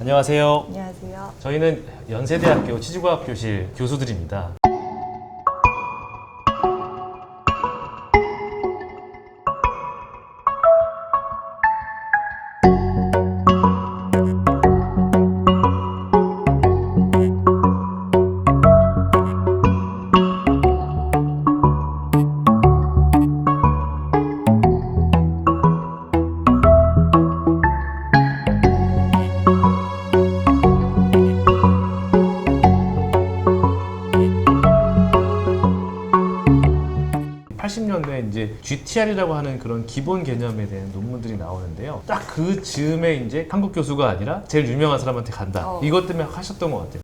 안녕하세요. 안녕하세요. 저희는 연세대학교 치주과학교실 교수들입니다. 이제 GTR이라고 하는 그런 기본 개념에 대한 논문들이 나오는데요. 딱 그 즈음에 이제 한국 교수가 아니라 제일 유명한 사람한테 간다. 이것 때문에 하셨던 것 같아요.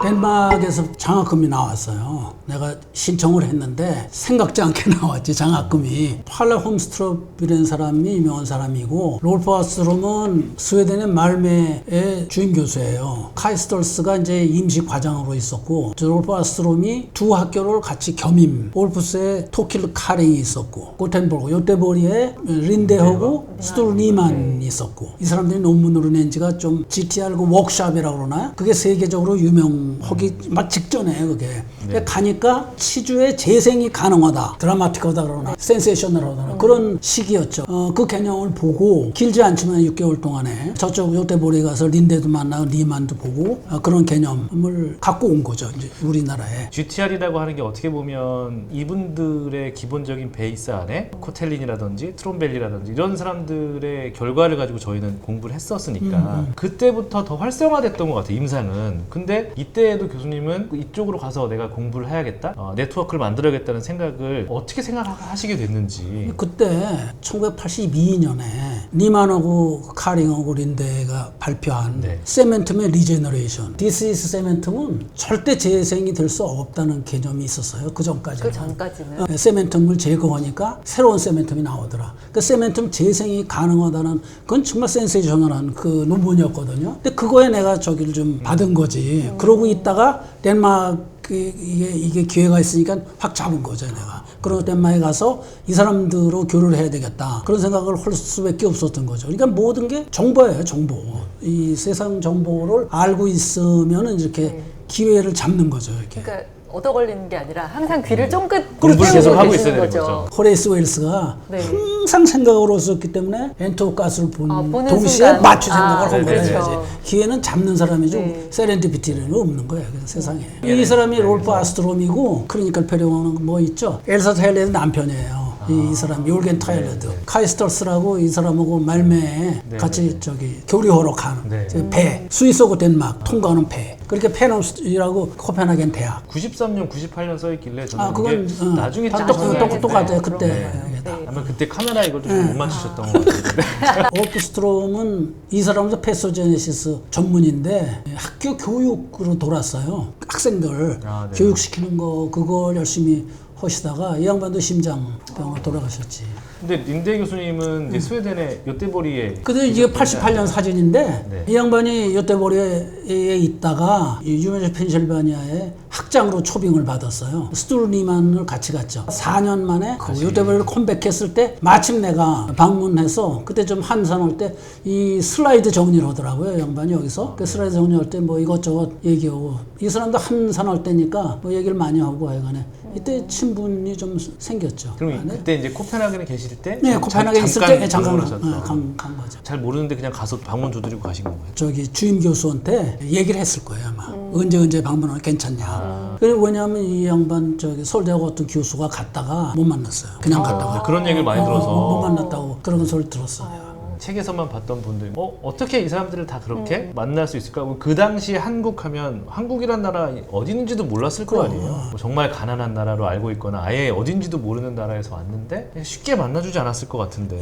덴마크에서 장학금이 나왔어요. 내가 신청을 했는데 생각지 않게 나왔지, 장학금이. 팔레 홈스트롭이라는 사람이 유명한 사람이고, 롤프 아스트롬은 스웨덴의 말메의 주임 교수예요. 카이스털스가 이제 임시 과장으로 있었고, 롤프 아스트롬이 두 학교를 같이 겸임. 올프스에 토킬 카링이 있었고, 고텐버그, 요테보리에 린데하고 스툴 니만이 있었고, 이 사람들이 논문으로 낸 지가 좀 GTR 그 워크샵이라고 그러나요? 그게 세계적으로 유명하기 막 직전에 그게. 가니까 치주의 재생이 가능하다, 드라마틱하다 그러나 센세이셔널하다 그런 시기였죠. 그 개념을 보고 길지 않지만 6개월 동안에 저쪽 요테보리 가서 린데도 만나고 니만도 보고 그런 개념을 갖고 온 거죠, 이제 우리나라에. GTR이라고 하는 게 어떻게 보면 이분들의 기본적인 베이스 안에 코텔린이라든지 트롬벨리라든지 이런 사람들의 결과를 가지고 저희는 공부를 했었으니까 그때부터 더 활성화됐던 것 같아요, 임상은. 근데 이때에도 교수님은 이쪽으로 가서 내가 공부를 해야겠다, 네트워크를 만들어야겠다는 생각을 어떻게 생각하시게 됐는지. 그때 1982년에 니만하고 카링하고 린데가 발표한 세멘텀의 리제너레이션, This is 세멘텀은 절대 재생이 될 수 없다는 개념이 있었어요. 그 전까지는. 그 전까지는. 세멘텀을 제거하니까 새로운 세멘텀이 나오더라. 그 세멘텀 재생이 가능하다는 그건 정말 센세이셔널한 그 논문이었거든요. 근데 그거에 내가 저기를 좀 받은 거지. 그러고 있다가 덴마크 이게 기회가 있으니까 확 잡은 거죠, 내가. 그리고 덴마크에 가서 이 사람들로 교류를 해야 되겠다, 그런 생각을 할 수밖에 없었던 거죠. 그러니까 모든 게 정보예요, 정보. 이 세상 정보를 알고 있으면 이렇게 기회를 잡는 거죠, 이렇게. 그러니까 얻어 걸리는 게 아니라 항상 귀를 쫑긋 공부를 계속 하고 있어야 되는 거죠. 거죠. 호레이스 웨일스가 항상 생각으로 썼기 때문에 엔토가스를 보는 동시에 순간. 맞추 생각을 한 거예요. 그렇죠. 기회는 잡는 사람이죠. 세렌디피티는 없는 거예요, 그래서 세상에. 이 사람이 롤프 아스트롬이고, 크리니컬 페리오는 뭐 있죠? 엘사 타일러드 남편이에요. 이 사람 요르겐 타일러드. 카이스털스라고 이 사람하고 말매에 같이 저기 교류하러 가는 배, 스위스하고 덴마크 통과하는 배. 그렇게 페넘스이라고 코펜하겐 대학. 93년, 98년 써있길래 저는 그건 나중에 똑같아요, 그때. 아마 그때 카메라 이걸 좀 못 맞추셨던 것 같은데. 올프스트롬은 이 사람도 패소제네시스 전문인데 학교 교육으로 돌았어요. 학생들 교육시키는 거 그걸 열심히 하시다가 이 양반도 심장병으로 돌아가셨지. 근데 린데 교수님은 이제 스웨덴의 요테보리에. 근데 이게 88년 사진인데 이 양반이 요테보리에 있다가 유메스 펜실바니아에 학장으로 초빙을 받았어요. 스툴 니만을 같이 갔죠. 4년 만에 그 요테보리를 컴백했을 때 마침 내가 방문해서 그때 좀 한산할 때 이 슬라이드 정리를 하더라고요, 양반이 여기서. 그 슬라이드 정리할 때 뭐 이것저것 얘기하고, 이 사람도 한산할 때니까 뭐 얘기를 많이 하고 하여간에 이때 친분이 좀 생겼죠. 그럼 그때 이제 코펜하겐에 계실 때? 네, 코펜하겐 있을 때 잠깐 간 거죠. 잘 모르는데 그냥 가서 방문 두드리고 가신 건가요? 저기 주임 교수한테 얘기를 했을 거예요, 아마. 언제 방문하면 괜찮냐. 그리고 왜냐하면 이 양반 저기 서울대학 어떤 교수가 갔다가 못 만났어요. 그냥 갔다가. 그런 얘기를 많이 들어서. 못 만났다고 그런 소리 들었어요. 책에서만 봤던 분들, 어떻게 이 사람들을 다 그렇게 만날 수 있을까? 그 당시 한국 하면 한국이란 나라 어디 있는지도 몰랐을 거 아니에요. 뭐 정말 가난한 나라로 알고 있거나 아예 어딘지도 모르는 나라에서 왔는데 쉽게 만나주지 않았을 것 같은데.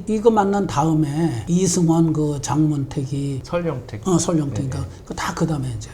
이거 만난 다음에 이승원, 그 장문택이, 설영택. 설영택인가 다 그 다음에 이제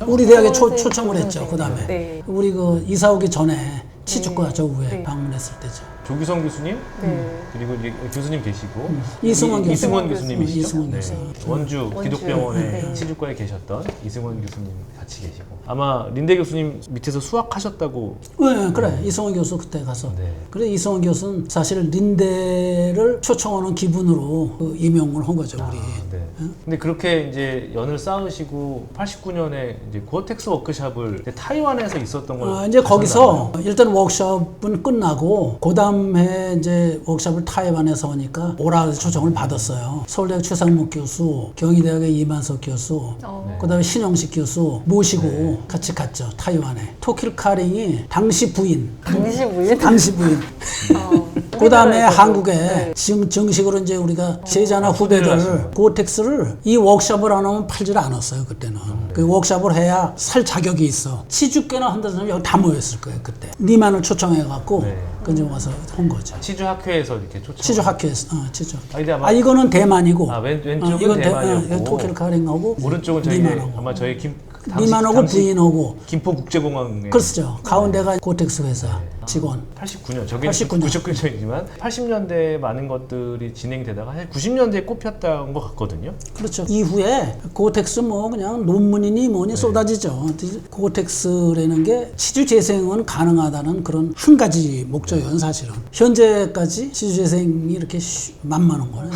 우리 대학에 초청을 했죠. 그 다음에 우리 그 이사 오기 전에 치주과 저 위에 방문했을 때죠. 조규성 교수님 네. 그리고 이제 교수님 계시고 이승원 교수. 이승원 교수님이시죠. 이승원 네. 교수. 원주 기독병원의 네. 치주과에 계셨던 이승원 교수님 같이 계시고 아마 린대 교수님 밑에서 수학하셨다고. 네, 그래. 이승원 교수 그때 가서. 네. 그래 이승원 교수는 사실 린대를 초청하는 기분으로 그 임용을 한 거죠, 우리. 네. 근데 그렇게 이제 연을 쌓으시고 89년에 이제 고어텍스 워크숍을 이제 타이완에서 있었던 걸 이제 거기서 가셨나요? 일단 워크숍은 끝나고 그 다음에 이제 워크숍을 타이완에서 하니까 오라 해서 초청을 받았어요. 서울대학 최상목 교수, 경희대학의 이만석 교수, 그다음에 신영식 교수 모시고 같이 갔죠, 타이완에. 토킬 카링이 당시 부인. 당시 부인? 당시 부인. 그 다음에 한국에 지금 정식으로 이제 우리가 제자나 후배들 고텍스를 이 워크숍을 안 하면 팔질 않았어요, 그때는. 그 워크숍을 해야 살 자격이 있어. 치주께나 한다는 사람이 여기 다 모였을 거예요, 그때. 니만을 초청해갖고, 그제 와서 한 거죠. 치주 학회에서 이렇게 초청. 치주 학교에서, 치주 학교. 근데 아마 이거는 대만이고. 왼쪽은 이건 대만이었고. 토킬 카링하고. 오른쪽은 저희 니만하고. 아마 저희 니만하고 부인하고. 김포국제공항에. 그렇죠. 가운데가 고텍스 회사 직원. 89년, 저게 89년. 99년이지만 80년대에 많은 것들이 진행되다가 사실 90년대에 꼽혔던 것 같거든요. 그렇죠. 이후에 고텍스 뭐 그냥 논문이니 뭐니 쏟아지죠. 고텍스라는 게 치주 재생은 가능하다는 그런 한 가지 목적이에요, 사실은. 현재까지 치주 재생이 이렇게 만만한 거는.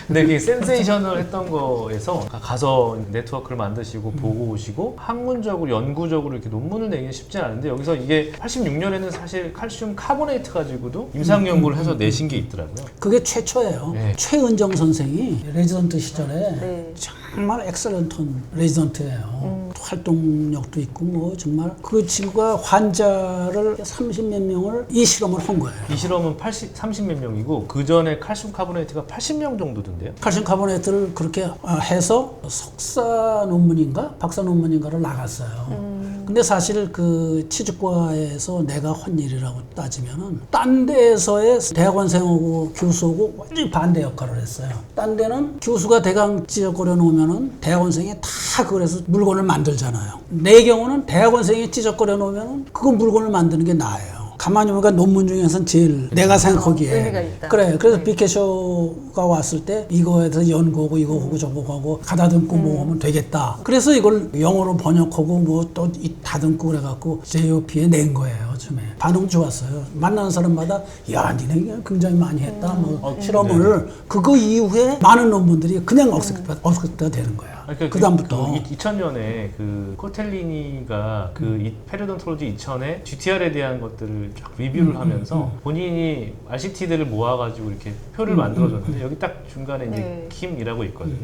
근데 이게 센세이션을 했던 거에서 가서 네트워크를 만드시고 보고 오시고 학문적으로 연구적으로 이렇게 논문을 내기는 쉽지 않은데 여기서 이게 86년에는 사실 칼슘 카보네이트 가지고도 임상 연구를 해서 내신 게 있더라고요. 그게 최초예요. 네. 최은정 선생이 레지던트 시절에 네. 정말 엑셀런트한 레지던트예요. 활동력도 있고 뭐 정말 그 친구가 환자를 30몇 명을 이 실험을 한 거예요. 이 실험은 30몇 명이고 그 전에 칼슘 카보네이트가 80명 정도던데요. 칼슘 카보네이트를 그렇게 해서 석사 논문인가 박사 논문인가를 나갔어요. 근데 사실 그 치주과에서 내가 한 일이라고 따지면은 딴 데에서의 대학원생하고 교수하고 완전히 반대 역할을 했어요. 딴 데는 교수가 대강 찌적거려 놓으면은 대학원생이 다 그래서 물건을 만들잖아요. 내 경우는 대학원생이 찌적거려 놓으면은 그거 물건을 만드는 게 나아요. 가만히 보니까 논문 중에서는 제일 내가 생각하기에 의미가 있다. 그래. 그래서 네. 빅캐쇼가 왔을 때 이거에 대해서 연구하고 이거 하고 저거 하고 가다듬고 뭐 하면 되겠다. 그래서 이걸 영어로 번역하고 뭐 또 다듬고 그래갖고 JOP에 낸 거예요, 처음에. 반응 좋았어요. 만나는 사람마다 야, 니네 굉장히 많이 했다. 뭐 실험을 그거 이후에 많은 논문들이 그냥 억습가 되는 거야. 그 다음부터 2000년에 그 코텔리니가 그 페리돈톨로지 2000에 GTR에 대한 것들을 쫙 리뷰를 하면서 본인이 RCT들을 모아가지고 이렇게 표를 만들어줬는데 여기 딱 중간에 이제 킴이라고 있거든요.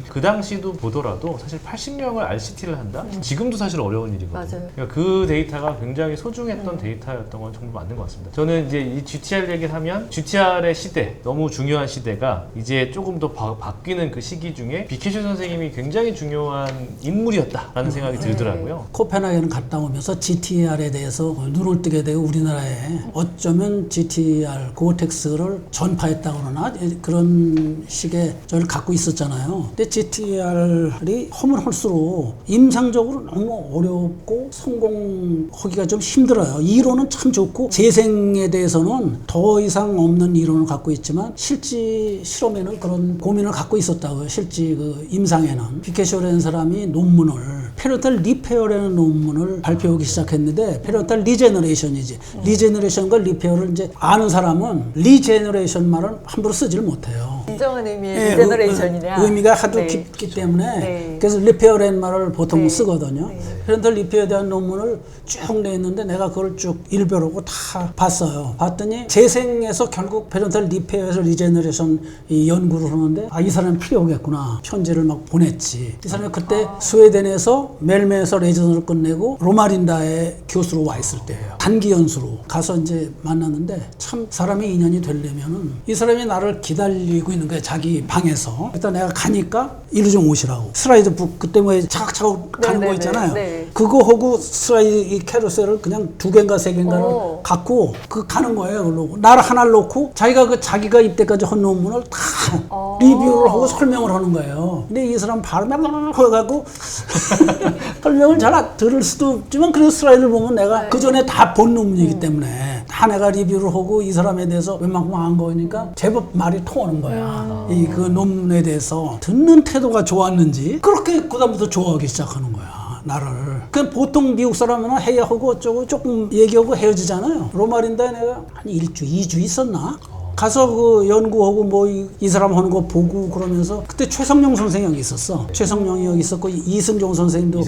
그 당시도 보더라도 사실 80명을 RCT를 한다? 지금도 사실 어려운 일이거든요. 맞아요. 그러니까 그 데이터가 굉장히 소중했던 데이터였던 건 정말 맞는 것 같습니다. 저는 이제 이 GTR 얘기를 하면 GTR의 시대, 너무 중요한 시대가 이제 조금 더 바뀌는 그 시기 중에 빅캐쇼 선생님이 굉장히 중요한 인물이었다라는 생각이 들더라고요. 코펜하겐 갔다 오면서 GTR에 대해서 눈을 뜨게 되고 우리나라에 어쩌면 GTR, 고텍스를 전파했다고 그러나 그런 식의 저를 갖고 있었잖아요. 근데 GTR이 하면 할수록 임상적으로 너무 어렵고 성공하기가 좀 힘들어요. 이론은 참 좋고 재생에 대해서는 더 이상 없는 이론을 갖고 있지만 실제 실험에는 그런 고민을 갖고 있었다고요. 실제 그 임상에는. 빅캐쇼라는 사람이 논문을 페리온탈 리페어라는 논문을 발표하기 시작했는데 페리온탈 리제너레이션이지. 리제너레이션과 리페어를 이제 아는 사람은 리제너레이션 말은 함부로 쓰지를 못해요. 진정한 의미의 리제너레이션이냐. 의미가 하도 네. 깊기 때문에 네. 그래서 리페어라는 말을 보통 네. 쓰거든요. 네. 페리온탈 리페어에 대한 논문을 쭉 냈는데 내가 그걸 쭉 일별하고 다 봤어요. 봤더니 재생에서 결국 페리온탈 리페어에서 리제너레이션 이 연구를 하는데 이 사람이 필요하겠구나. 편지를 막 보냈지. 이 사람이 그때 스웨덴에서 멜메에서 레전을 끝내고 로마린다의 교수로 와 있을 때예요. 단기 연수로 가서 이제 만났는데 참 사람이 인연이 되려면은 이 사람이 나를 기다리고 있는 거예요. 자기 방에서. 일단 내가 가니까 이루 좀 오시라고. 슬라이드 북 그때 뭐 차곡차곡 가는 거 있잖아요. 네. 그거 하고 슬라이드 이 캐러셀을 그냥 2개인가 3개인가를 갖고 그 가는 거예요. 그걸로 나를 하나를 놓고 자기가 이때까지 한 논문을 다 리뷰를 하고 설명을 하는 거예요. 근데 이 사람 바로 해가지고 설명을 잘 들을 수도 없지만 그래서 슬라이드를 보면 내가 그 전에 다 본 논문이기 때문에 다 내가 리뷰를 하고 이 사람에 대해서 웬만큼 안 거니까 제법 말이 통하는 거야. 이 그 논문에 대해서 듣는 태도가 좋았는지 그렇게 그다음부터 좋아하기 시작하는 거야. 나를. 그냥 보통 미국 사람은 해야하고 어쩌고 조금 얘기하고 헤어지잖아요. 로마린다에 내가 한 1주, 2주 있었나? 가서 그 연구하고 뭐 이 사람 하는 거 보고 그러면서 그때 최성룡 선생이 여기 있었어. 최성룡이 여기 있었고 이승종 선생도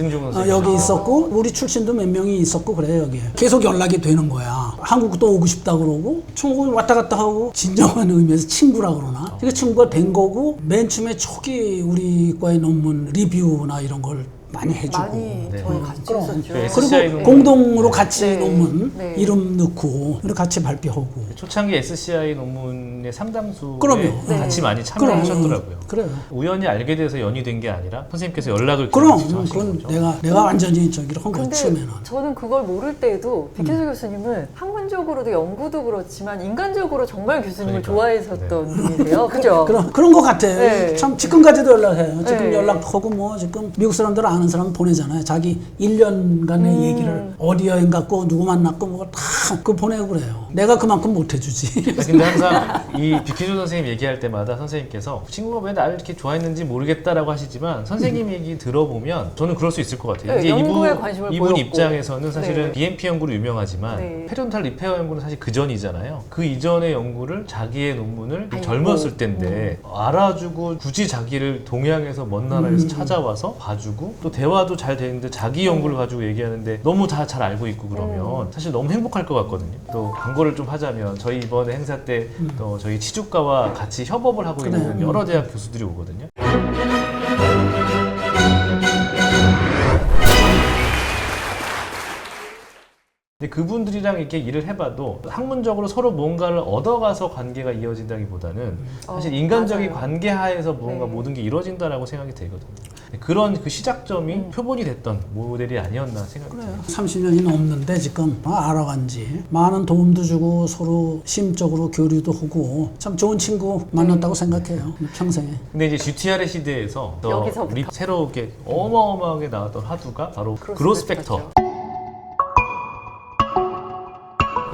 여기 있었고 우리 출신도 몇 명이 있었고 그래 여기. 계속 연락이 되는 거야. 한국도 오고 싶다 그러고 중국을 왔다 갔다 하고 진정한 의미에서 친구라 그러나. 그러니까 친구가 된 거고 맨 처음에 초기 우리 과의 논문 리뷰나 이런 걸 많이 해주고 많이 저희 같이 했었죠. 그리고 공동으로 같이 네. 논문 네. 이름 넣고 그리고 같이 발표하고 초창기 SCI 논문의 상당수에 그럼요. 같이 많이 참여하셨더라고요. 그래요. 우연히 알게 돼서 연이 된 게 아니라 선생님께서 연락을 그럼 직접 하신 그건 거죠. 내가 완전히 저기를 한 거야 근데 처음에는. 저는 그걸 모를 때에도 백혜수 교수님은 학문적으로도 연구도 그렇지만 인간적으로 정말 교수님을 그러니까. 좋아했었던 분이세요. 그죠? 그런 거 같아. 네. 참 지금까지도 연락해요. 지금 네. 연락하고 뭐 지금 미국 사람들 아는 사람 보내잖아요. 자기 1년간의 얘기를 어디 여행 갔고 누구 만났고 뭐 다 그 보내고 그래요. 내가 그만큼 못 해주지. 근데 항상 이 빅희조 선생님 얘기할 때마다 선생님께서 친구가 왜 나를 이렇게 좋아했는지 모르겠다라고 하시지만 선생님 얘기 들어보면 저는 그럴 수 있을 것 같아요. 네, 이제 연구에 관심을 이분 보였고. 입장에서는 사실은 네. BMP 연구로 유명하지만 네. 페리온탈 리페어 연구는 사실 그 전이잖아요. 그 이전의 연구를 자기의 논문을 아이고. 젊었을 때인데 알아주고 굳이 자기를 동양에서 먼 나라에서 찾아와서 봐주고 또 대화도 잘 되는데 자기 연구를 가지고 얘기하는데 너무 다 잘 알고 있고 그러면 사실 너무 행복할 것 같거든요. 또 광고를 좀 하자면 저희 이번에 행사 때 또 저희 치주과와 같이 협업을 하고 그래. 있는 여러 대학 교수들이 오거든요. 근데 그분들이랑 이렇게 일을 해봐도 학문적으로 서로 뭔가를 얻어가서 관계가 이어진다기보다는 사실 인간적인 맞아요. 관계 하에서 뭔가 네. 모든 게 이루어진다라고 생각이 되거든요. 그런 그 시작점이 표본이 됐던 모델이 아니었나 생각이 그래요. 들어요. 30년이 넘는데 지금 알아간지 많은 도움도 주고 서로 심적으로 교류도 하고 참 좋은 친구 만났다고 생각해요. 평생에. 근데 이제 GTR의 시대에서 더 여기서부터. 새롭게 어마어마하게 나왔던 화두가 바로 그로스 팩터.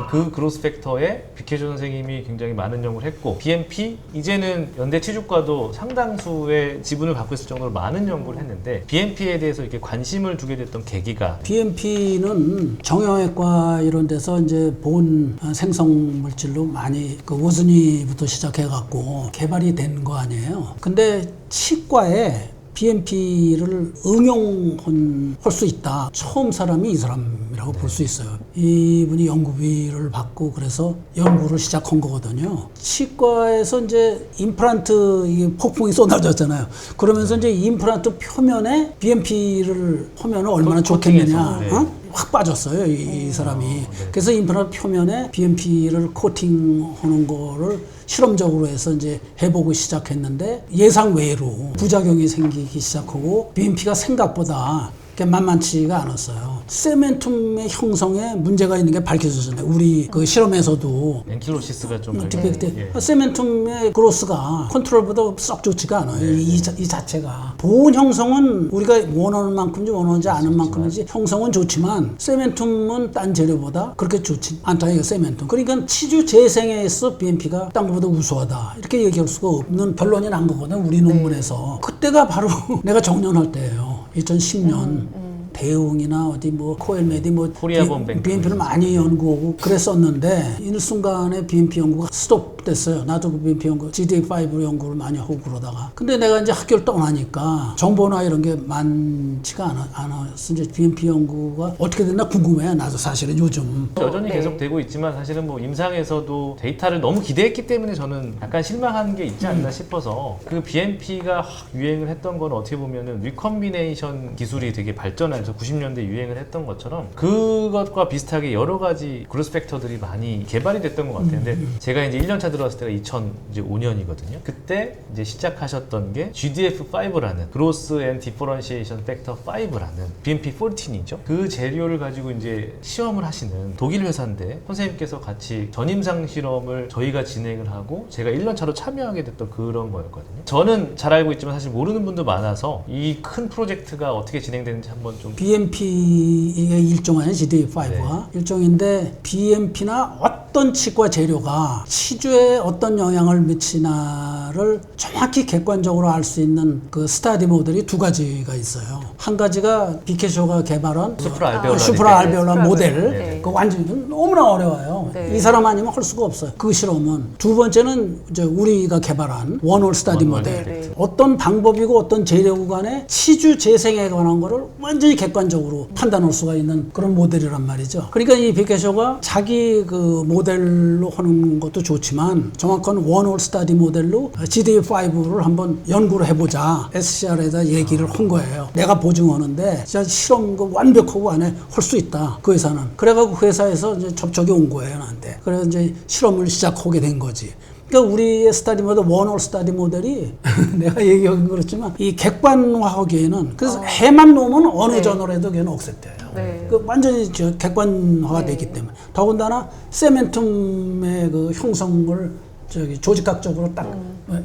그 그로스 팩터에 빅혜조 선생님이 굉장히 많은 연구를 했고 BMP 이제는 연대 치주과도 상당수의 지분을 갖고 있을 정도로 많은 연구를 했는데 BMP에 대해서 이렇게 관심을 두게 됐던 계기가 BMP는 정형외과 이런 데서 이제 본 생성 물질로 많이 그 우순위부터 시작해갖고 개발이 된 거 아니에요. 근데 치과에 BMP를 응용할 수 있다. 처음 사람이 이 사람이라고 볼 수 있어요. 이분이 연구비를 받고 그래서 연구를 시작한 거거든요. 치과에서 이제 임플란트 이게 폭풍이 쏟아졌잖아요. 그러면서 이제 임플란트 표면에 BMP를 하면 얼마나 좋겠느냐. 코팅해서, 네. 확 빠졌어요, 이 사람이. 그래서 임플란트 표면에 BMP를 코팅하는 거를 실험적으로 해서 이제 해보고 시작했는데 예상 외로 부작용이 생기기 시작하고 BMP가 생각보다 만만치가 않았어요. 세멘툼의 형성에 문제가 있는 게 밝혀졌잖아요. 우리 그 실험에서도 앵킬로시스가 좀 디펙트. 세멘툼의 그로스가 컨트롤보다 썩 좋지가 않아요. 이 자체가. 보온 형성은 우리가 원하는 만큼인지 원하지 않은 만큼인지 형성은 좋지만 세멘툼은 딴 재료보다 그렇게 좋지 않다. 이거 세멘툼. 그러니까 치주 재생에 있어 BMP가 딴 것보다 우수하다. 이렇게 얘기할 수가 없는 결론이 난 거거든. 우리 논문에서. 그때가 바로 내가 정년할 때예요. 2010년. 대웅이나 어디 뭐 코엘메디 뭐 코리아본 뱅크 BMP를 많이 연구하고 그랬었는데 일순간에 BMP 연구가 스톱됐어요. 나도 그 BMP 연구 GDA5 연구를 많이 하고 그러다가 근데 내가 이제 학교를 떠나니까 정보나 이런 게 많지가 않았어. 이제 BMP 연구가 어떻게 됐나 궁금해. 나도 사실은 요즘 여전히 네. 계속되고 있지만 사실은 뭐 임상에서도 데이터를 너무 기대했기 때문에 저는 약간 실망한 게 있지 않나 싶어서 그 BMP가 확 유행을 했던 건 어떻게 보면은 리컴비네이션 기술이 되게 발전해서 90년대 유행을 했던 것처럼 그것과 비슷하게 여러 가지 그로스 팩터들이 많이 개발이 됐던 것 같아요. 근데 제가 이제 1년차 들어왔을 때가 2005년이거든요. 그때 이제 시작하셨던 게 GDF5라는 Growth and Differentiation Factor 5라는 BMP14이죠. 그 재료를 가지고 이제 시험을 하시는 독일 회사인데 선생님께서 같이 전임상 실험을 저희가 진행을 하고 제가 1년 차로 참여하게 됐던 그런 거였거든요. 저는 잘 알고 있지만 사실 모르는 분도 많아서 이 큰 프로젝트가 어떻게 진행되는지 한번 좀 BMP 이게 일종 아니에요, GDF5가 네. 일종인데 BMP나 어떤 치과 재료가 치주에 어떤 영향을 미치나를 정확히 객관적으로 알 수 있는 그 스타디 모델이 두 가지가 있어요. 한 가지가 비케쇼가 개발한 수프라 알베올라 모델. 네. 그 완전히 너무나 어려워요. 네. 이 사람 아니면 할 수가 없어요. 그 실험은. 두 번째는 이제 우리가 개발한 원홀 스타디 원홀 모델. 네. 어떤 방법이고 어떤 재료 간의 치주 재생에 관한 거를 완전히 객관적으로 판단할 수가 있는 그런 모델이란 말이죠. 그러니까 이 비케쇼가 자기 그 모델로 하는 것도 좋지만 정확한 원홀 스타디 모델로 GDF5를 한번 연구를 해보자. SCR에다 얘기를 한 거예요. 내가 보증하는데 진짜 실험 그 완벽하고 안에 할 수 있다. 그 회사는. 그래가지고 그 회사에서 이제 접촉이 온 거예요, 나한테. 그래서 이제 실험을 시작하게 된 거지. 그러니까 우리의 스타디 모델, 원홀 스타디 모델이 내가 얘기하긴 그렇지만 이 객관화하기에는 그래서 해만 놓으면 어느 네. 저널에도 걔는 억셉돼요. 네. 그 완전히 저 객관화가 네. 되기 때문에 더군다나 세멘툼의 그 형성을 저기 조직학적으로 딱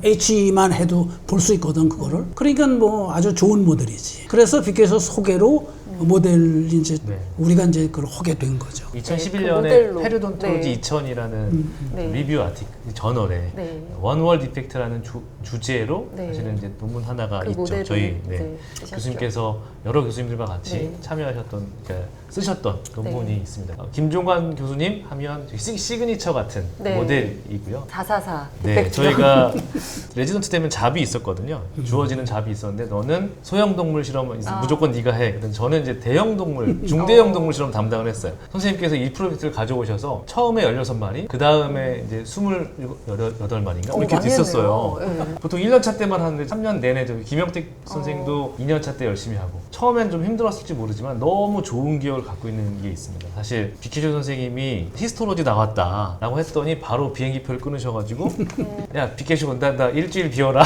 H만 해도 볼 수 있거든 그거를. 그러니까 뭐 아주 좋은 모델이지. 그래서 비케쇼 소개로 모델 이제 네. 우리가 이제 그걸 하게 된 거죠. 2011년에 모델로. 페르돈톨로지 네. 2000이라는 네. 리뷰 아티클 저널에 네. 원월 디펙트라는 주제로 네. 사실은 이제 논문 하나가 그 있죠. 모델을 저희 이제 쓰셨죠. 교수님께서 여러 교수님들과 같이 네. 참여하셨던 그러니까 쓰셨던 논문이 네. 있습니다. 김종관 교수님 하면 시그니처 같은 네. 모델이고요. 444 네, 디펙트죠. 저희가 레지던트 때문에 잡이 있었거든요. 주어지는 잡이 있었는데 너는 소형 동물 실험 무조건 네가 해. 근데 저는 이제 대형 동물, 중대형 동물 실험 담당을 했어요. 선생님께서 이 프로젝트를 가져오셔서 처음에 16마리, 그 다음에 이제 28마리인가? 이렇게 많이 있었어요. 했네요. 네. 보통 1년차 때만 하는데 3년 내내 저기 김영택 선생도 2년차 때 열심히 하고 처음엔 좀 힘들었을지 모르지만 너무 좋은 기억을 갖고 있는 게 있습니다. 사실 비키조 선생님이 히스토로지 나왔다 라고 했더니 바로 비행기표를 끊으셔가지고 야 비케쇼 나 일주일 비워라.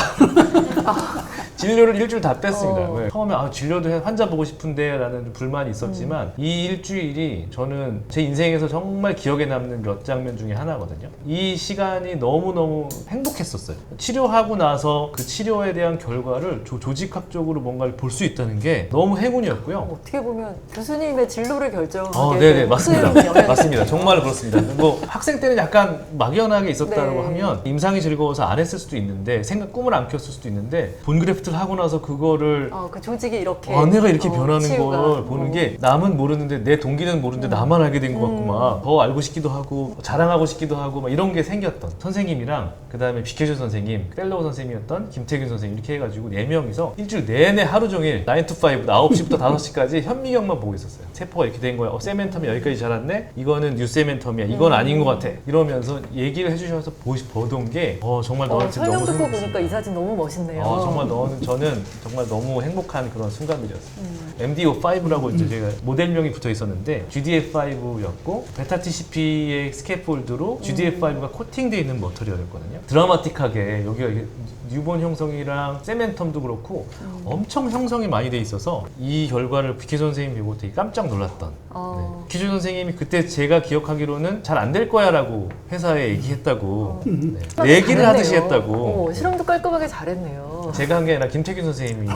진료를 일주일 다 뺐습니다. 네. 처음에 진료도 환자 보고 싶은데 라는 좀 불만이 있었지만 이 일주일이 저는 제 인생에서 정말 기억에 남는 몇 장면 중에 하나거든요. 이 시간이 너무너무 행복했었어요. 치료하고 나서 그 치료에 대한 결과를 조직학적으로 뭔가를 볼 수 있다는 게 너무 행운이었고요. 어떻게 보면 교수님의 진로를 결정하게 네네 된 맞습니다. 큰 영향이 맞습니다. 정말 그렇습니다. 뭐 학생 때는 약간 막연하게 있었다고 네. 하면 임상이 즐거워서 안 했을 수도 있는데 꿈을 안 켰을 수도 있는데 본 그래프트를 하고 나서 그거를 그 조직이 이렇게 내가 이렇게 변하는 치유가, 걸 보는 게 남은 모르는데 내 동기는 모르는데 나만 알게 된 것 같고 막 더 알고 싶기도 하고 자랑하고 싶기도 하고 막 이런 게 생겼던 선생님이랑 그 다음에 비케쇼 선생님, 펠로우 선생님이었던 김태균 선생님 이렇게 해가지고 4명이서 일주일 내내 하루 종일 9 to 5, 9시부터 5시까지 현미경만 보고 있었어요. 세포가 이렇게 된 거야. 세멘텀이 여기까지 자랐네? 이거는 뉴세멘텀이야. 이건 아닌 것 같아. 이러면서 얘기를 해주셔서 보던 게 정말 너한테 설명 너무 듣고 행복했어요. 보니까 이 사진 너무 멋있네요. 정말 저는 정말 너무 행복한 그런 순간들이었어요. MDO5라고 이제 제가 모델명이 붙어 있었는데 GDF5였고 베타 TCP의 스캐폴드로 GDF5가 코팅되어 있는 머터리얼이었거든요. 드라마틱하게 여기가 이게 뉴본 형성이랑 세멘텀도 그렇고 엄청 형성이 많이 돼 있어서 이 결과를 비케 선생님이 보고 되게 깜짝 놀랐던. 비케 선생님이 그때 제가 기억하기로는 잘 안 될 거야라고 회사에 얘기했다고 얘기를 하듯이 했다고. 실험도 깔끔하게 잘했네요. 제가 한 게 아니라 김태균 선생님이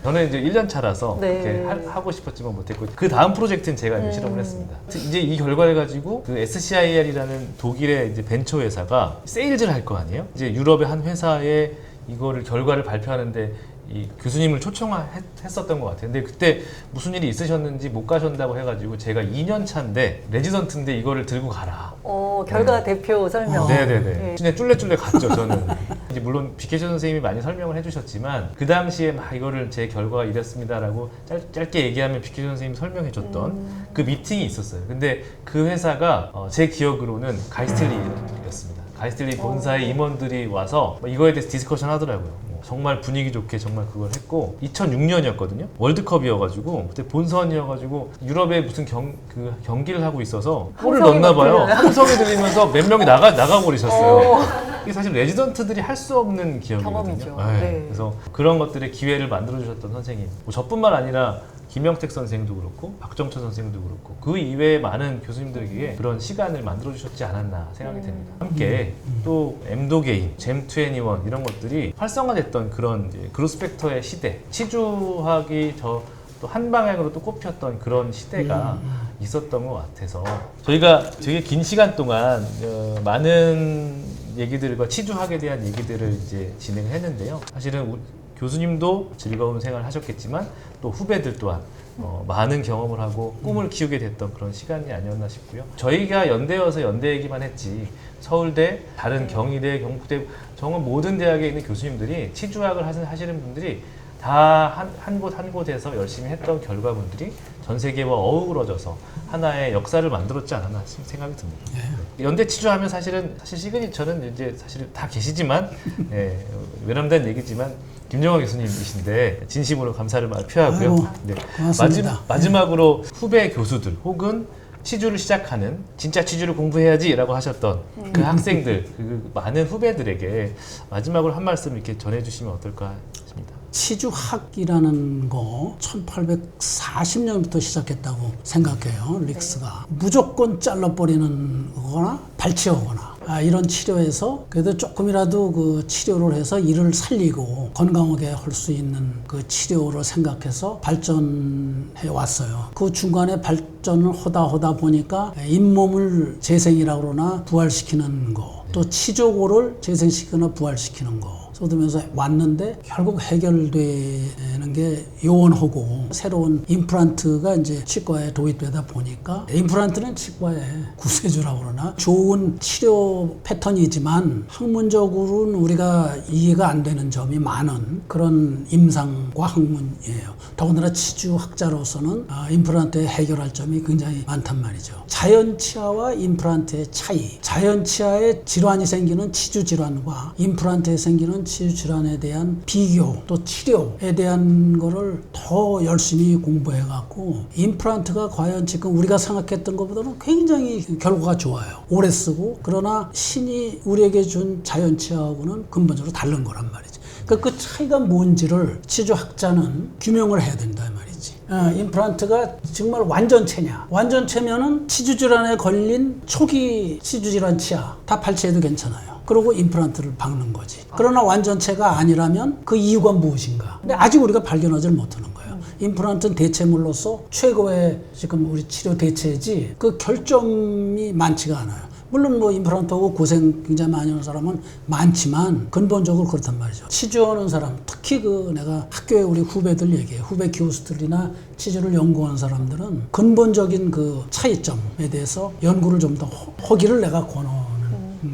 저는 이제 1년 차라서 네. 그렇게 하고 싶었지만 못했고 그 다음 프로젝트는 제가 이제 실험을 했습니다. 이제 이 결과를 가지고 그 SCIR이라는 독일의 이제 벤처 회사가 세일즈를 할 거 아니에요? 이제 유럽의 한 회사에 이거를 결과를 발표하는데 이 교수님을 초청했었던 것 같아요. 근데 그때 무슨 일이 있으셨는지 못 가셨다고 해가지고 제가 2년 차인데 레지던트인데 이거를 들고 가라. 결과 대표 설명. 네네네. 네. 진짜 쫄래쫄래 갔죠, 저는. 이제 물론 비케쇼 선생님이 많이 설명을 해주셨지만 그 당시에 막 이거를 제 결과가 이랬습니다라고 짧게 얘기하면 비케쇼 선생님이 설명해줬던 그 미팅이 있었어요. 근데 그 회사가 제 기억으로는 가이스틸리였습니다. 가이스틸리 본사의 임원들이 와서 이거에 대해서 디스커션 하더라고요. 정말 분위기 좋게 정말 그걸 했고 2006년이었거든요. 월드컵이어가지고 그때 본선이어가지고 유럽에 무슨 경기를 하고 있어서 골을 함성이 넣나 봐요. 막 들려요. 함성이 들리면서 몇 명이 나가버리셨어요. 이게 사실 레지던트들이 할 수 없는 기억이거든요. 경험이죠. 네. 네. 그래서 그런 것들의 기회를 만들어주셨던 선생님. 뭐 저뿐만 아니라 김영택 선생도 그렇고 박정철 선생도 그렇고 그 이외의 많은 교수님들에게 그런 시간을 만들어주셨지 않았나 생각이 됩니다. 함께 또 M도게임, 잼21 이런 것들이 활성화됐던 그런 이제 그로스펙터의 시대, 치주학이 또 한 방향으로 또 꼽혔던 그런 시대가 있었던 것 같아서 저희가 되게 긴 시간 동안 많은 얘기들과 치주학에 대한 얘기들을 이제 진행을 했는데요. 사실은 교수님도 즐거운 생활을 하셨겠지만 또 후배들 또한 많은 경험을 하고 꿈을 키우게 됐던 그런 시간이 아니었나 싶고요. 저희가 연대여서 연대 얘기만 했지 서울대, 다른 경희대, 경북대 정말 모든 대학에 있는 교수님들이 치주학을 하시는 분들이 다 한 곳 한 곳에서 열심히 했던 결과물들이 전 세계와 어우러져서 하나의 역사를 만들었지 않았나 생각이 듭니다. 연대 치주하면 사실 시그니처는 이제 사실 다 계시지만 외람된 얘기지만 김정환 교수님이신데 진심으로 감사를 표하고요. 아이고, 네. 고맙습니다. 마지막으로 후배 교수들 혹은 치주를 시작하는 진짜 치주를 공부해야지라고 하셨던 그 학생들, 그 많은 후배들에게 마지막으로 한 말씀 이렇게 전해주시면 어떨까 싶습니다. 치주학이라는 거 1840년부터 시작했다고 생각해요. 릭스가 무조건 잘라버리는 거거나 발치하거나 이런 치료에서 그래도 조금이라도 그 치료를 해서 이를 살리고 건강하게 할 수 있는 그 치료로 생각해서 발전해 왔어요. 그 중간에 발전을 하다 보니까 잇몸을 재생이라고 그러나 부활시키는 거, 또 치조골을 재생시키거나 부활시키는 거 쏟으면서 왔는데 결국 해결되는 게 요원하고 새로운 임플란트가 이제 치과에 도입되다 보니까 임플란트는 치과의 구세주라고 그러나 좋은 치료 패턴이지만 학문적으로는 우리가 이해가 안 되는 점이 많은 그런 임상과 학문이에요. 더군다나 치주학자로서는 임플란트에 해결할 점이 굉장히 많단 말이죠. 자연치아와 임플란트의 차이, 자연치아에 질환이 생기는 치주 질환과 임플란트에 생기는 치주 질환에 대한 비교 또 치료에 대한 거를 더 열심히 공부해 갖고 임플란트가 과연 지금 우리가 생각했던 것보다는 굉장히 결과가 좋아요. 오래 쓰고 그러나 신이 우리에게 준 자연치아하고는 근본적으로 다른 거란 말이죠. 그러니까 그 차이가 뭔지를 치주학자는 규명을 해야 된다 말이지. 임플란트가 정말 완전체냐? 완전체면은 치주질환에 걸린 초기 치주질환 치아 다 발치해도 괜찮아요. 그리고 임플란트를 박는 거지. 그러나 완전체가 아니라면 그 이유가 무엇인가? 근데 아직 우리가 발견하지 못하는 거예요. 임플란트는 대체물로서 최고의 지금 우리 치료 대체지 그 결점이 많지가 않아요. 물론 뭐 임플란트하고 고생 굉장히 많이 하는 사람은 많지만 근본적으로 그렇단 말이죠. 치주하는 사람, 특히 그 내가 학교에 우리 후배들 얘기해. 후배 교수들이나 치주를 연구하는 사람들은 근본적인 그 차이점에 대해서 연구를 좀 더 하기를 내가 권하는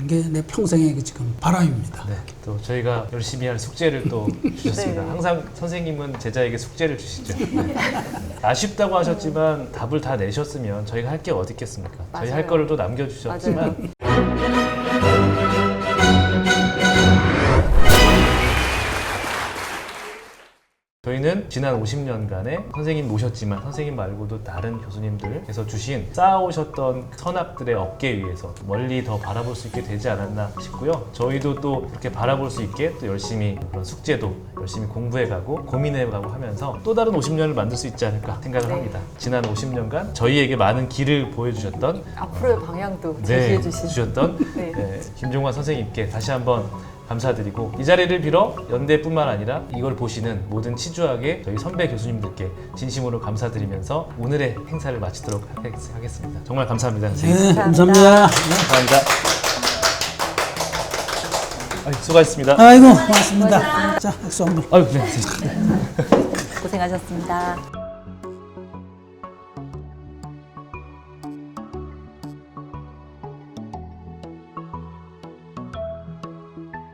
게 내 평생의 지금 바람입니다. 네, 또 저희가 열심히 할 숙제를 또 주셨습니다. 네. 항상 선생님은 제자에게 숙제를 주시죠. 네. 아쉽다고 하셨지만 답을 다 내셨으면 저희가 할 게 어디 있겠습니까? 저희 할 맞아요. 거를 또 남겨주셨지만 저희는 지난 50년간의 선생님 모셨지만 선생님 말고도 다른 교수님들께서 주신 쌓아오셨던 선학들의 어깨 위에서 멀리 더 바라볼 수 있게 되지 않았나 싶고요. 저희도 또 그렇게 바라볼 수 있게 또 열심히 그런 숙제도 열심히 공부해가고 고민해가고 하면서 또 다른 50년을 만들 수 있지 않을까 생각을 네. 합니다. 지난 50년간 저희에게 많은 길을 보여주셨던 앞으로의 방향도 제시해 주셨던 네. 김종환 선생님께 다시 한번 감사드리고 이 자리를 빌어 연대뿐만 아니라 이걸 보시는 모든 치주학의 저희 선배 교수님들께 진심으로 감사드리면서 오늘의 행사를 마치도록 하겠습니다. 정말 감사합니다, 선생님. 네, 감사합니다. 감사합니다. 수고하셨습니다. 아이고, 고맙습니다. 자, 박수 한번. 아유, 네. 고생하셨습니다.